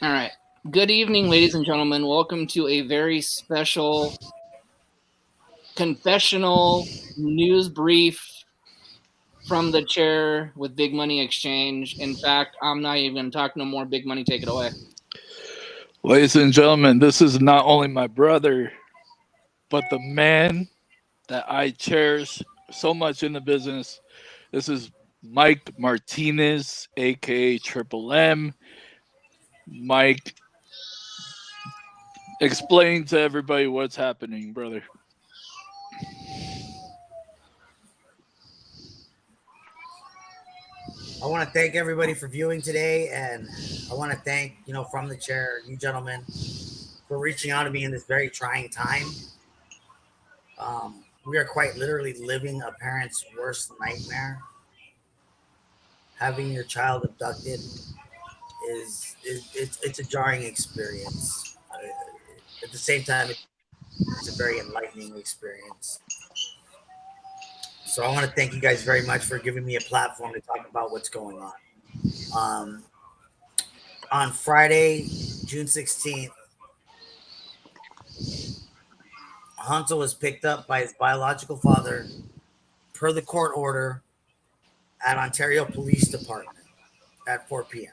All right. Good evening, ladies and gentlemen. Welcome to a very special confessional news brief from the chair with Big Money Exchange. In fact, I'm not even going to talk no more. Big Money, take it away. Ladies and gentlemen, this is not only my brother, but the man that I cherish so much in the business. This is Mike Martinez, aka Triple M. Mike, explain to everybody what's happening, brother. I want to thank everybody for viewing today, and I want to thank from the chair, you gentlemen, for reaching out to me in this very trying time. We are quite literally living a parent's worst nightmare. Having your child abducted it's a jarring experience. At the same time, it's a very enlightening experience. So I want to thank you guys very much for giving me a platform to talk about what's going on. Um, on Friday, June 16th, Hanzo was picked up by his biological father per the court order at Ontario Police Department at 4 p.m.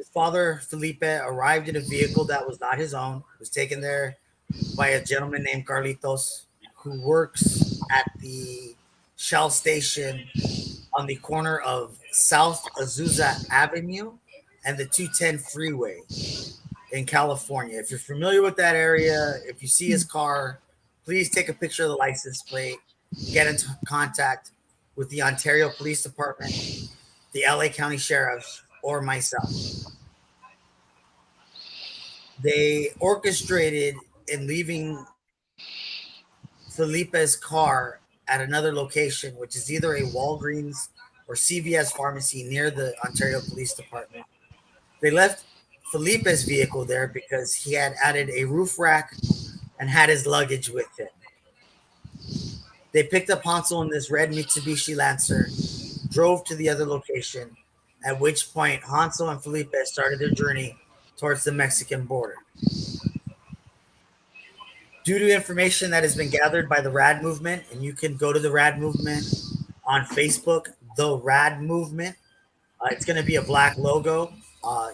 His father, Felipe, arrived in a vehicle that was not his own, was taken there by a gentleman named Carlitos who works at the Shell station on the corner of South Azusa Avenue and the 210 freeway in California. If you're familiar with that area, if you see his car, please take a picture of the license plate, get into contact with the Ontario Police Department, the LA County Sheriff, or myself. They orchestrated in leaving Felipe's car at another location, which is either a Walgreens or CVS pharmacy near the Ontario Police Department. They left Felipe's vehicle there because he had added a roof rack and had his luggage with him. They picked up Hansel in this red Mitsubishi Lancer, drove to the other location, at which point Hansel and Felipe started their journey towards the Mexican border. Due to information that has been gathered by the RAD movement, and you can go to the RAD movement on Facebook, the RAD movement. It's going to be a black logo.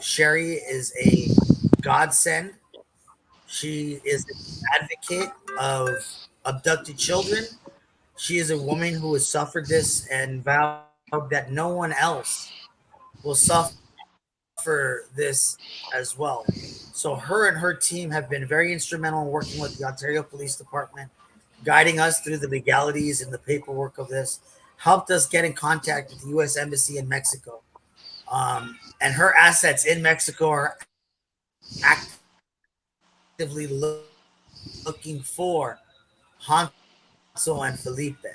Sherry is a godsend. She is an advocate of abducted children. She is a woman who has suffered this and vowed that no one else will suffer this as well. So her and her team have been very instrumental in working with the Ontario Police Department, guiding us through the legalities and the paperwork of this, helped us get in contact with the U.S. Embassy in Mexico. And her assets in Mexico are actively looking for Hansel and Felipe.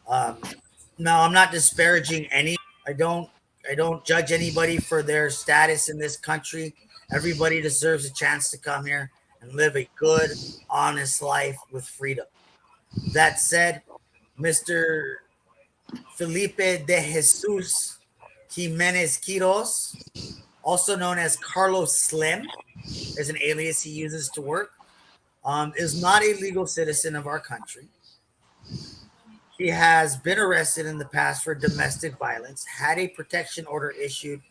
Now, I'm not disparaging anybody. I don't judge anybody for their status in this country. Everybody deserves a chance to come here and live a good, honest life with freedom. That said, Mr. Felipe de Jesus Jimenez Quiros, also known as Carlos Slim, is an alias he uses to work, is not a legal citizen of our country. He has been arrested in the past for domestic violence, had a protection order issued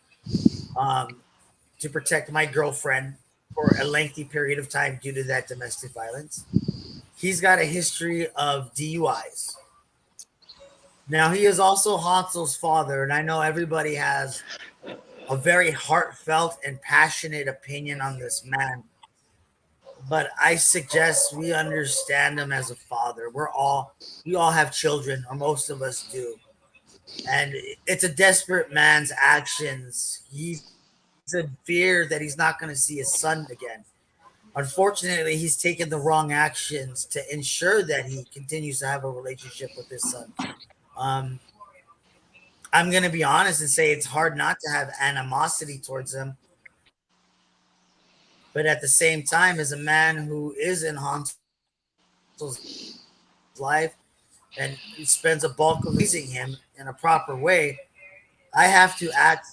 um, to protect my girlfriend for a lengthy period of time due to that domestic violence. He's got a history of DUIs. Now, he is also Hansel's father, and I know everybody has a very heartfelt and passionate opinion on this man, but I suggest we understand him as a father. We all have children, or most of us do, and it's a desperate man's actions. He's in fear that he's not going to see his son again. Unfortunately, he's taken the wrong actions to ensure that he continues to have a relationship with his son. Um, I'm going to be honest and say it's hard not to have animosity towards him, but at the same time, as a man who is in Hansel's life and he spends a bulk of his life raising him in a proper way, I have to act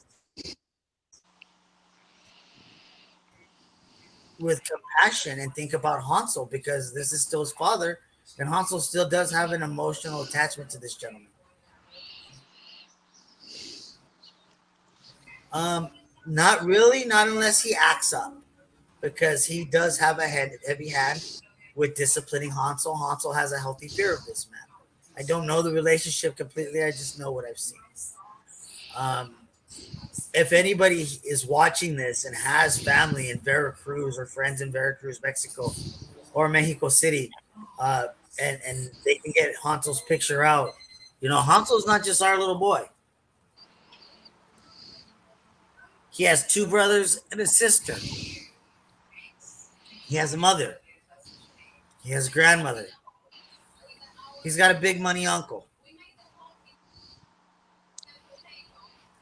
with compassion and think about Hansel, because this is still his father, and Hansel still does have an emotional attachment to this gentleman. Not really, not unless he acts up, because he does have a heavy hand with disciplining Hansel. Hansel has a healthy fear of this man. I don't know the relationship completely. I just know what I've seen. If anybody is watching this and has family in Veracruz or friends in Veracruz, Mexico, or Mexico City, and they can get Hansel's picture out, Hansel's not just our little boy. He has two brothers and a sister. He has a mother. He has a grandmother. He's got a big money uncle.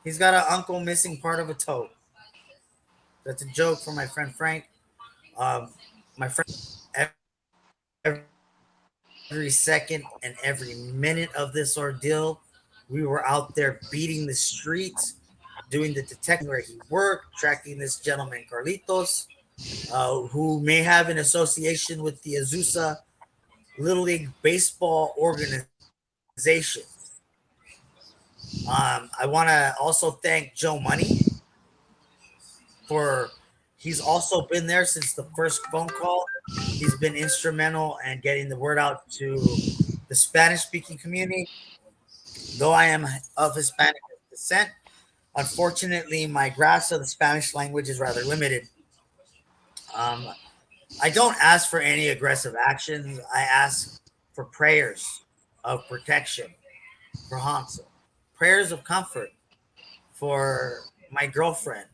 He's got an uncle missing part of a toe. That's a joke for my friend Frank. My friend, every second and every minute of this ordeal, we were out there beating the streets, doing the detecting where he worked, tracking this gentleman Carlitos, who may have an association with the Azusa Little League Baseball organization. I want to also thank Joe Money he's also been there since the first phone call. He's been instrumental in getting the word out to the Spanish-speaking community. Though I am of Hispanic descent, unfortunately, my grasp of the Spanish language is rather limited. I don't ask for any aggressive actions. I ask for prayers of protection for Hansel, prayers of comfort for my girlfriend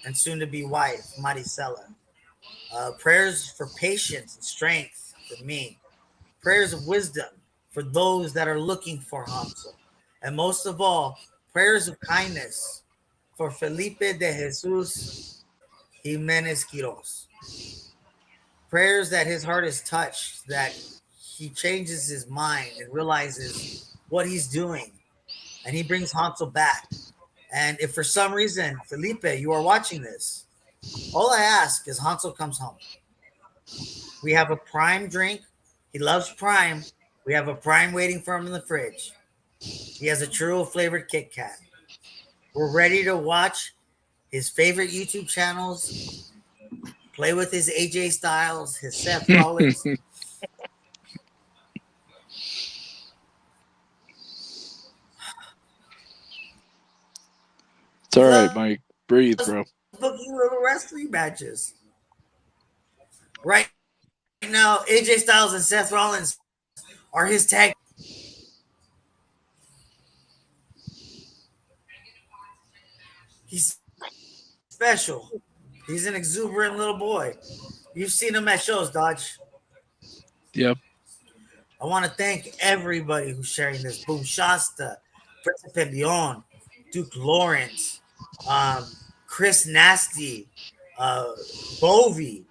and soon-to-be wife, Maricela, prayers for patience and strength for me, prayers of wisdom for those that are looking for Hansel, and most of all, prayers of kindness for Felipe de Jesus Jimenez Quiroz. Prayers that his heart is touched, that he changes his mind and realizes what he's doing, and he brings Hansel back. And if for some reason, Felipe, you are watching this, all I ask is Hansel comes home. We have a Prime drink. He loves Prime. We have a Prime waiting for him in the fridge. He has a churro flavored Kit Kat. We're ready to watch his favorite YouTube channels, play with his AJ Styles, his Seth Rollins. It's all right, Mike. Breathe, bro. Booking little wrestling matches. Right now, AJ Styles and Seth Rollins are his tag. He's special. He's an exuberant little boy. You've seen him at shows, Dodge. Yep. I want to thank everybody who's sharing this. Boom Shasta, Principe Leon, Duke Lawrence, Chris Nasty, Bovey.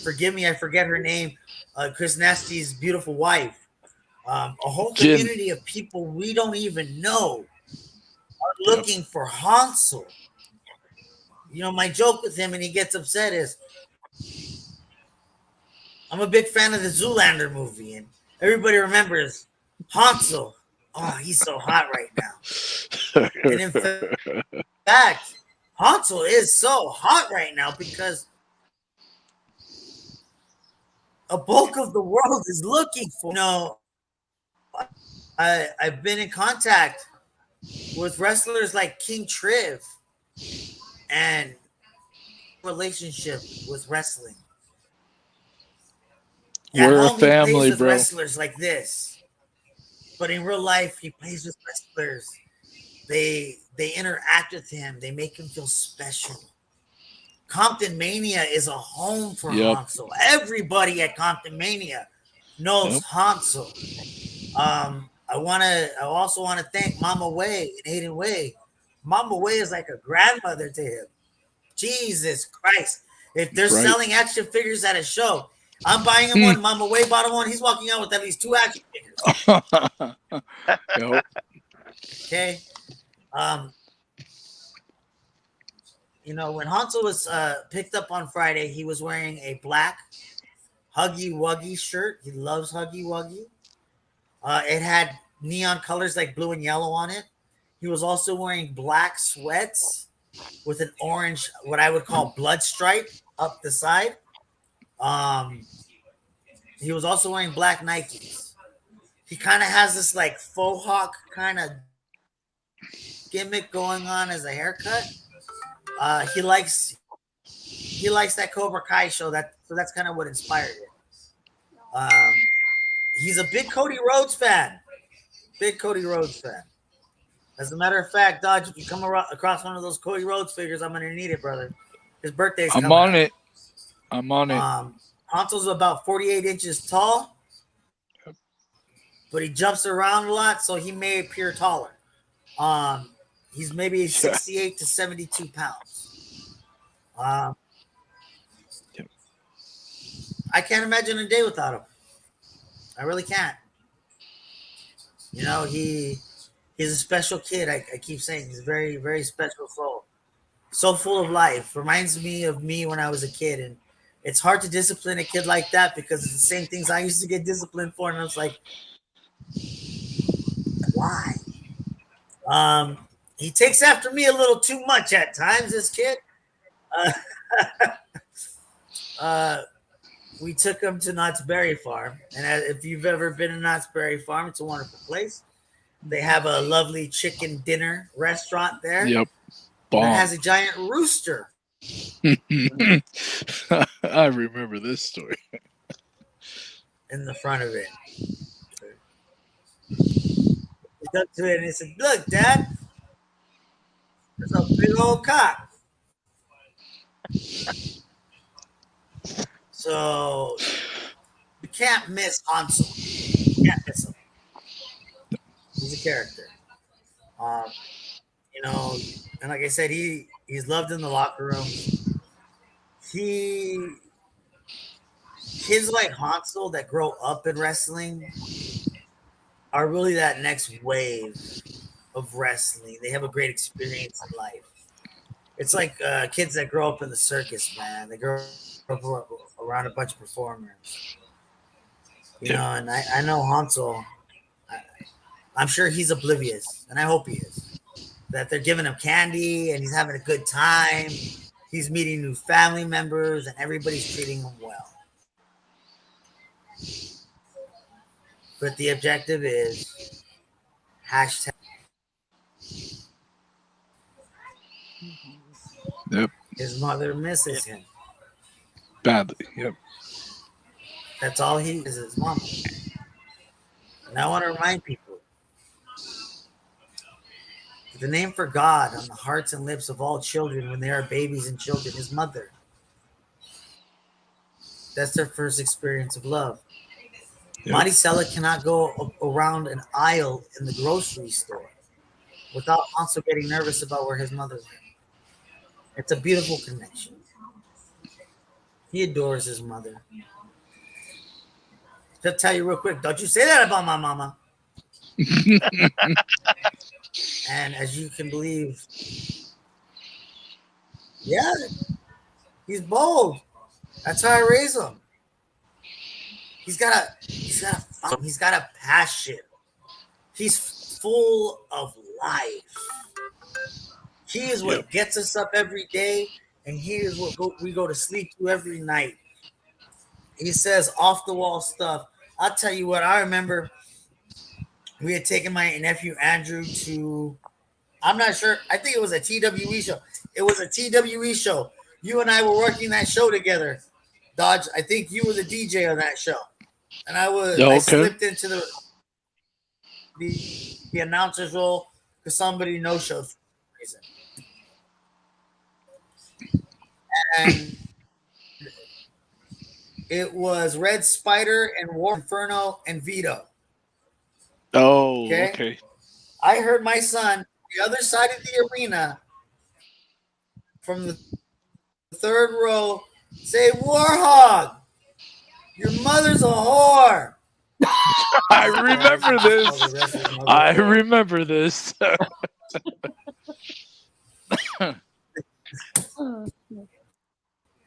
Forgive me, I forget her name. Chris Nasty's beautiful wife. A whole community of people we don't even know are looking for Hansel. My joke with him, and he gets upset, is I'm a big fan of the Zoolander movie, and everybody remembers Hansel. Oh, he's so hot right now. And in fact, Hansel is so hot right now because a bulk of the world is looking for. I've been in contact with wrestlers like King Triv and relationship with wrestling. We're a family, he plays with bro. Wrestlers like this, but in real life, he plays with wrestlers. They interact with him. They make him feel special. Compton Mania is a home for Hansel. Everybody at Compton Mania knows Hansel. I also want to thank Mama Way and Aiden Way. Mama Way is like a grandmother to him. Jesus Christ. If they're selling action figures at a show, I'm buying him one. Mama Way bought him one. He's walking out with at least 2 action figures. Okay. when Hansel was picked up on Friday, he was wearing a black Huggy Wuggy shirt. He loves Huggy Wuggy. It had neon colors like blue and yellow on it. He was also wearing black sweats with an orange, what I would call blood stripe up the side. He was also wearing black Nikes. He kind of has this like faux hawk kind of gimmick going on as a haircut. He likes that Cobra Kai show. So that's kind of what inspired it. He's a big Cody Rhodes fan. Big Cody Rhodes fan. As a matter of fact, Dodge, if you come across one of those Cody Rhodes figures, I'm gonna need it, brother. His birthday's coming. I'm on it. Hansel's about 48 inches tall, but he jumps around a lot, so he may appear taller. He's maybe 68 to 72 pounds. I can't imagine a day without him. I really can't. He's a special kid. I keep saying he's a very, very special soul. So full of life. Reminds me of me when I was a kid. And it's hard to discipline a kid like that because it's the same things I used to get disciplined for. And I was like, why? He takes after me a little too much at times, this kid. We took him to Knott's Berry Farm. And if you've ever been to Knott's Berry Farm, it's a wonderful place. They have a lovely chicken dinner restaurant there. Yep. It has a giant rooster. I remember this story. In the front of it. He looked up to it and he said, "Look, Dad, there's a big old cock." So you can't miss Hansel. You can't miss him. He's a character. And like I said, he's loved in the locker room. Kids like Hansel that grow up in wrestling are really that next wave of wrestling. They have a great experience in life. It's like kids that grow up in the circus, man. They grow up around a bunch of performers. And I know Hansel. I'm sure he's oblivious, and I hope he is, that they're giving him candy and he's having a good time. He's meeting new family members and everybody's treating him well. But the objective is hashtag. Yep. His mother misses him. Badly. Yep. That's all he is, his mama. And I want to remind people, the name for God on the hearts and lips of all children when they are babies and children is mother. That's their first experience of love. Yep. Maricela cannot go around an aisle in the grocery store without also getting nervous about where his mother's at. It's a beautiful connection. He adores his mother. To tell you real quick, don't you say that about my mama. And as you can believe, yeah, he's bold. That's how I raise him. He's got a passion. He's full of life. He is what gets us up every day, and he is what we go to sleep to every night. He says off the wall stuff. I'll tell you what, I remember we had taken my nephew Andrew to, I'm not sure, I think it was a TWE show. It was a TWE show. You and I were working that show together, Dodge. I think you were the DJ on that show. And I slipped into the announcer's role because somebody no-showed for some reason. And it was Red Spider and War Inferno and Vito. Oh, okay. I heard my son, the other side of the arena, from the third row, say, "Warhog, your mother's a whore." I remember this. I remember this.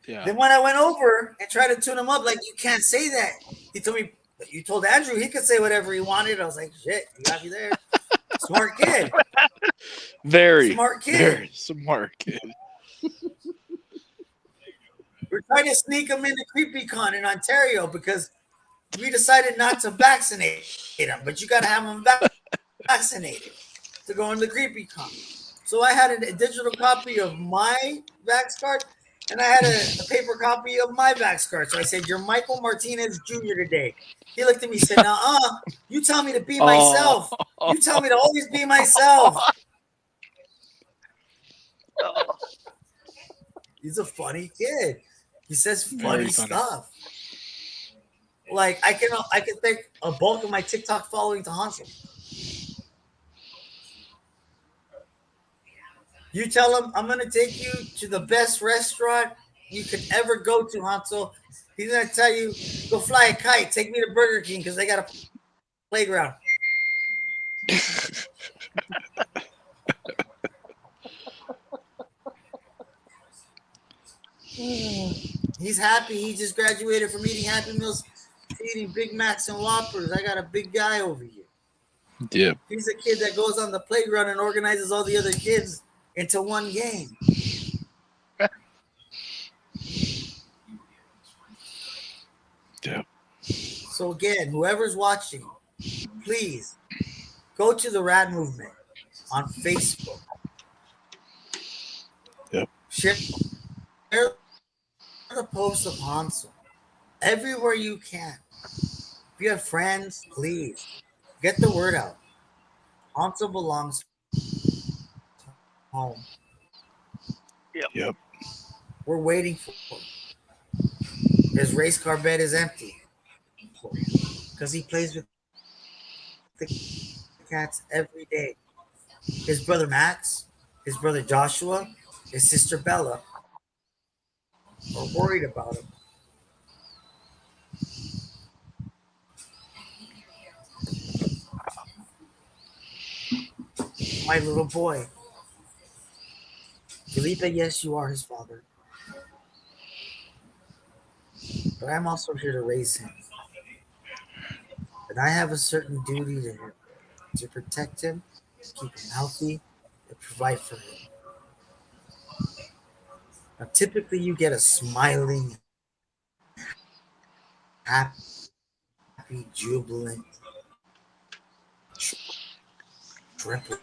Yeah. Then when I went over and tried to tune him up, like, you can't say that. He told me, but you told Andrew he could say whatever he wanted. I was like, shit, you got me there. Smart kid. Very Smart kid. Very smart kid. We're trying to sneak him into CreepyCon in Ontario because we decided not to vaccinate him, but you got to have him vaccinated to go into CreepyCon. So I had a digital copy of my Vax card, and I had a paper copy of my Vax card. So I said, "You're Michael Martinez Jr. today." He looked at me and said, "Nuh-uh. You tell me to be myself. You tell me to always be myself." He's a funny kid. He says funny stuff. Like I can thank a bulk of my TikTok following to Hansel. You tell him I'm gonna take you to the best restaurant you could ever go to, Hansel. He's gonna tell you, go fly a kite, take me to Burger King because they got a playground. He's happy. He just graduated from eating Happy Meals to eating Big Macs and Whoppers. I got a big guy over here. Yeah. He's a kid that goes on the playground and organizes all the other kids into one game. Yeah. So again, whoever's watching, please go to the Rad Movement on Facebook. Yep. Share the post of Hansel everywhere you can. If you have friends, please get the word out. Hansel belongs home. Yep. We're waiting for him. His race car bed is empty because he plays with the cats every day. His brother Max, his brother Joshua, his sister Bella are worried about him. My little boy. Felipe, yes, you are his father. But I'm also here to raise him. And I have a certain duty to him to protect him, keep him healthy, and provide for him. Now, typically, you get a smiling, happy, jubilant, triple.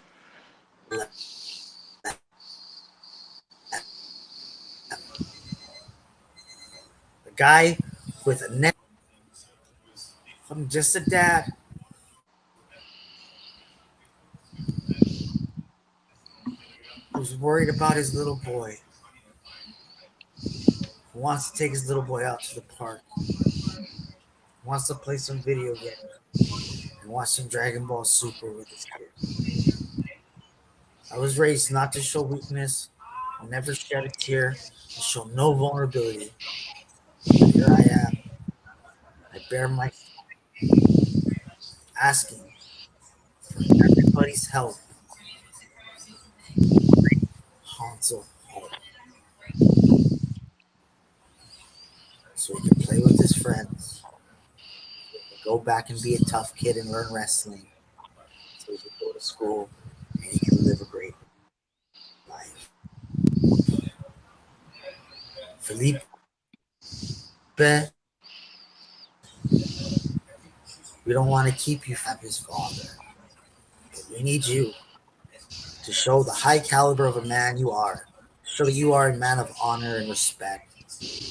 A guy with a neck. I'm just a dad. Who's worried about his little boy. Who wants to take his little boy out to the park. Wants to play some video games. And watch some Dragon Ball Super with his kid. I was raised not to show weakness, never shed a tear, and show no vulnerability. But here I am. I bear my asking for everybody's help. Hansel home. So he can play with his friends. Go back and be a tough kid and learn wrestling. So he can go to school and he can live a great life. Felipe, we don't want to keep you from his father. But we need you to show the high caliber of a man you are. Show that you are a man of honor and respect.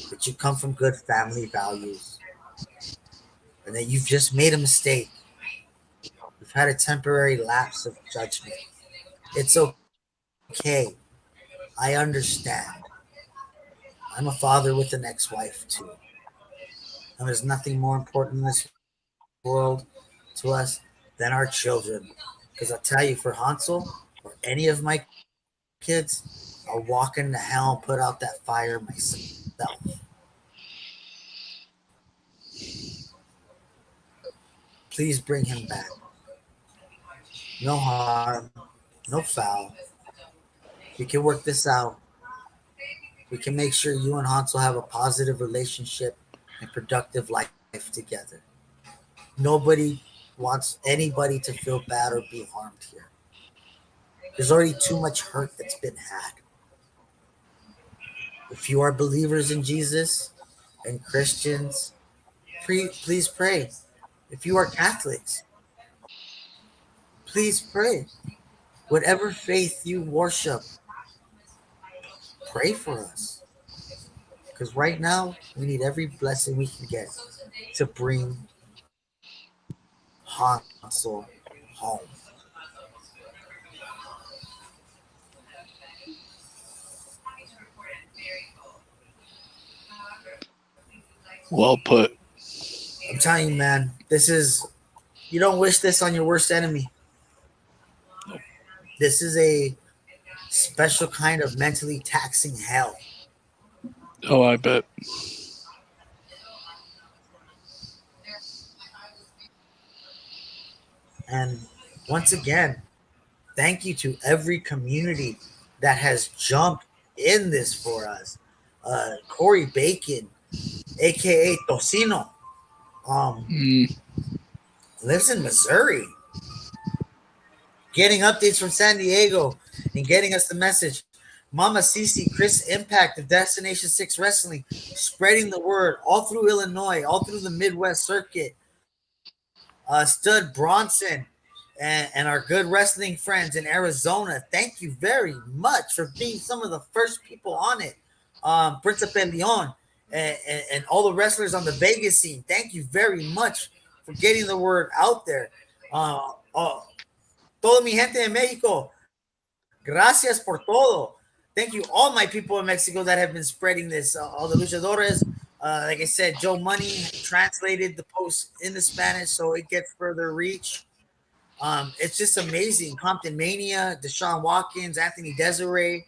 That you come from good family values. And that you've just made a mistake. You've had a temporary lapse of judgment. It's okay. I understand. I'm a father with an ex-wife too. And there's nothing more important in this world to us than our children. Because I'll tell you, for Hansel or any of my kids, I'll walk into hell and put out that fire myself. Please bring him back. No harm, no foul. We can work this out. we can make sure you and Hansel have a positive relationship and productive life together. Nobody wants anybody to feel bad or be harmed here. There's already too much hurt that's been had. If you are believers in Jesus and Christians, please pray. If you are Catholics, please pray. Whatever faith you worship, pray for us. Because right now, we need every blessing we can get to bring Hansel home. Well put. I'm telling you, man, you don't wish this on your worst enemy. This is a special kind of mentally taxing hell. Oh, I bet. And once again, thank you to every community that has jumped in this for us. Corey Bacon, aka Tocino, lives in Missouri, getting updates from San Diego and getting us the message. Mama Cece, Chris Impact of Destination 6 Wrestling, spreading the word all through Illinois, all through the Midwest circuit. Stud Bronson and our good wrestling friends in Arizona, thank you very much for being some of the first people on it. Principe Leon and all the wrestlers on the Vegas scene, thank you very much for getting the word out there. Todo mi gente de Mexico, gracias por todo. Thank you, all my people in Mexico that have been spreading this. All the luchadores, like I said, Joe Money translated the post into Spanish so it gets further reach. It's just amazing. Compton Mania, Deshaun Watkins, Anthony Desiree.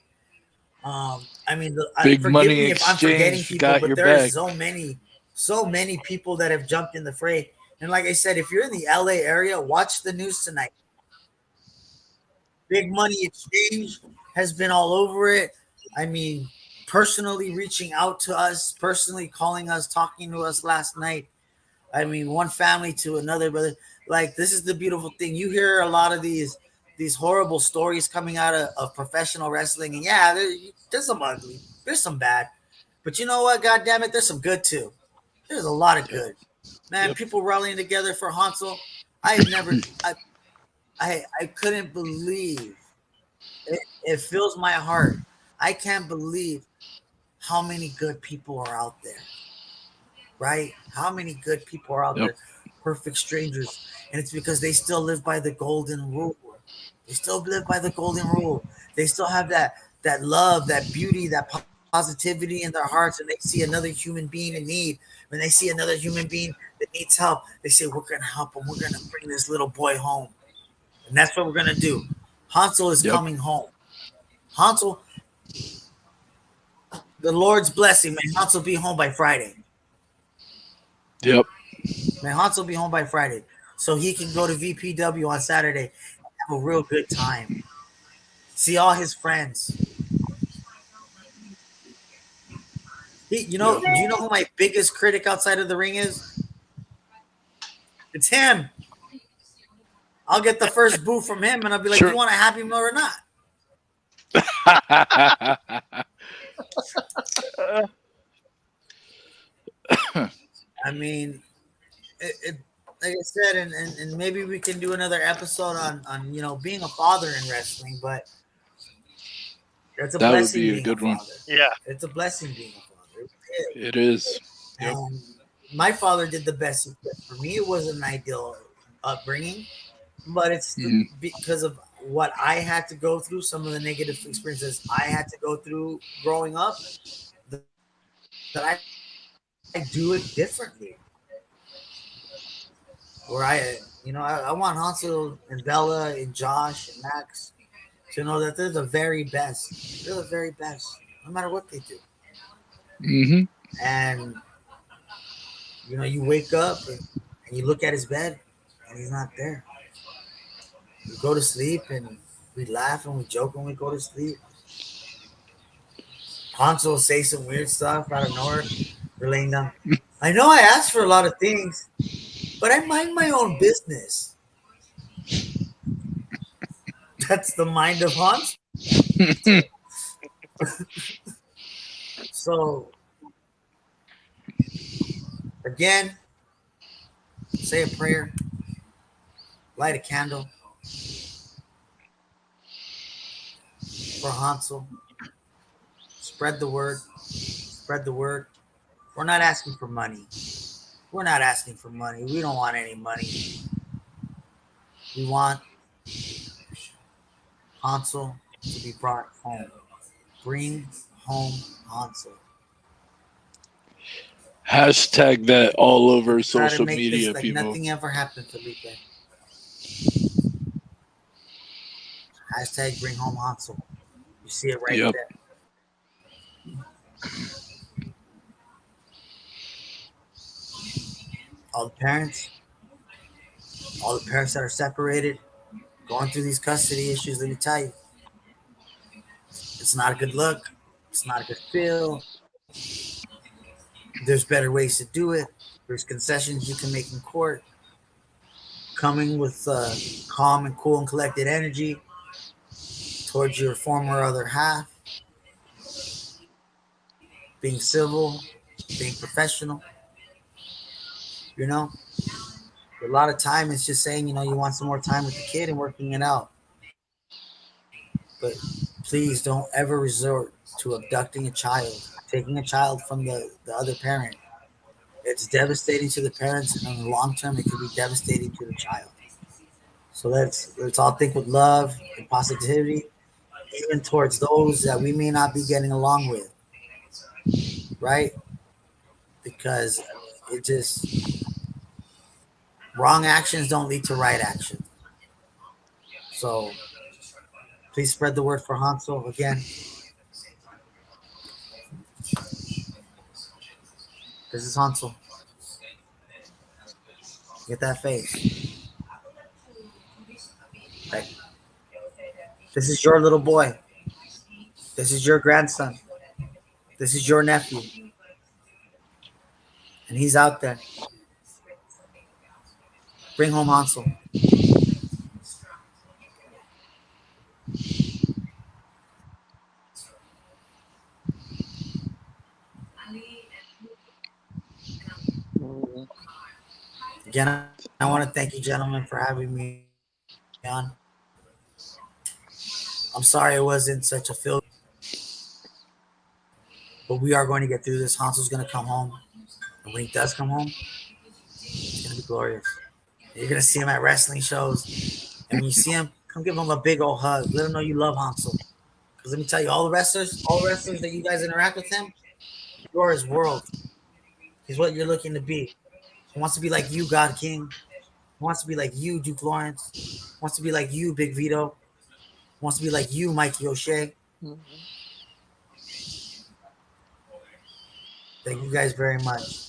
I mean, Big forgive Money me if I'm forgetting Exchange people, got but your there's back. so many people that have jumped in the fray. And like I said, if you're in the LA area, watch the news tonight. Big Money Exchange has been all over it. I mean, personally reaching out to us, personally calling us, talking to us last night. I mean, one family to another, brother. Like, this is the beautiful thing. You hear a lot of these horrible stories coming out of professional wrestling, and yeah, there's some ugly, there's some bad, but you know what? God damn it, there's some good too. There's a lot of good, man. Yep. People rallying together for Hansel. I have never, I couldn't believe it. It fills my heart. I can't believe how many good people are out there, right? How many good people are out there, perfect strangers, and it's because they still live by the golden rule. They still live by the golden rule. They still have that love, that beauty, that positivity in their hearts, and they see another human being in need. When they see another human being that needs help, they say, "We're gonna help him. We're gonna bring this little boy home," and that's what we're gonna do. Hansel is coming home. Hansel, the Lord's blessing, may Hansel be home by Friday. Yep. May Hansel be home by Friday, so he can go to VPW on Saturday and have a real good time. See all his friends. Do you know who my biggest critic outside of the ring is? It's him. I'll get the first boo from him, and I'll be like, "You want a Happy Meal or not?" I mean, like I said, and maybe we can do another episode on being a father in wrestling, but that's a blessing. That would be a good one. Yeah, it's a blessing being a father. It is. Yep. My father did the best he could. For me, it wasn't an ideal upbringing, but it's because of what I had to go through, some of the negative experiences I had to go through growing up, that I do it differently. Where I want Hansel and Bella and Josh and Max to know that they're the very best. They're the very best, no matter what they do. Mm-hmm. And you wake up and you look at his bed and he's not there. We go to sleep and we laugh and we joke when we go to sleep. Hansel will say some weird stuff out of nowhere. Relaying them. I know I asked for a lot of things, but I mind my own business. That's the mind of Hans. So, again, say a prayer, light a candle for Hansel. Spread the word. Spread the word. We're not asking for money. We're not asking for money. We don't want any money. We want Hansel to be brought home. Bring home Hansel. Hashtag that all over Try to social make media, this like people. nothing ever happened, Felipe. Hashtag bring home Hansel. You see it right Yep. there. All the parents that are separated, going through these custody issues, let me tell you, it's not a good look. It's not a good feel. There's better ways to do it. There's concessions you can make in court. Coming with calm and cool and collected energy towards your former other half. Being civil, being professional. You know, a lot of time it's just saying, you know, you want some more time with the kid and working it out. But please don't ever resort to abducting a child, taking a child from the other parent. It's devastating to the parents, and in the long term, it could be devastating to the child. So let's all think with love and positivity, even towards those that we may not be getting along with, right? Because it just wrong actions don't lead to right action. So please spread the word for Hansel again. This is Hansel. Get that face. Right. This is your little boy. This is your grandson. This is your nephew. And he's out there. Bring home Hansel. Again, I want to thank you, gentlemen, for having me on. I'm sorry it wasn't such a feel, but we are going to get through this. Hansel's going to come home. And when he does come home, it's going to be glorious. You're going to see him at wrestling shows. And when you see him, come give him a big old hug. Let him know you love Hansel. Because let me tell you, all the wrestlers that you guys interact with him, you're his world. He's what you're looking to be. He wants to be like you, God King. He wants to be like you, Duke Lawrence. He wants to be like you, Big Vito. He wants to be like you, Mikey O'Shea. Thank you guys very much.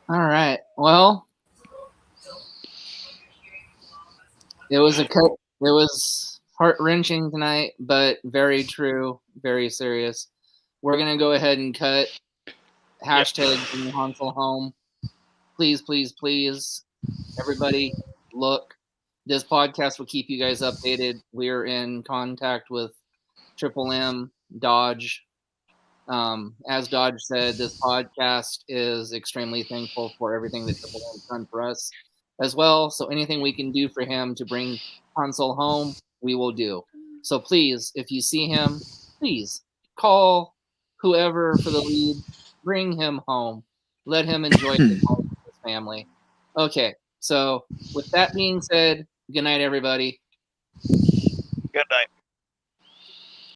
All right. Well, it was heart-wrenching tonight, but very true, very serious. We're gonna go ahead and cut. Hashtag bring Hansel home. Please, please, please, everybody, look. This podcast will keep you guys updated. We're in contact with Triple M, Dodge. As Dodge said, this podcast is extremely thankful for everything that Triple M has done for us as well. So anything we can do for him to bring Hansel home, we will do. So please, if you see him, please call whoever for the lead. Bring him home. Let him enjoy his home with his family. Okay, so with that being said, good night, everybody. Good night.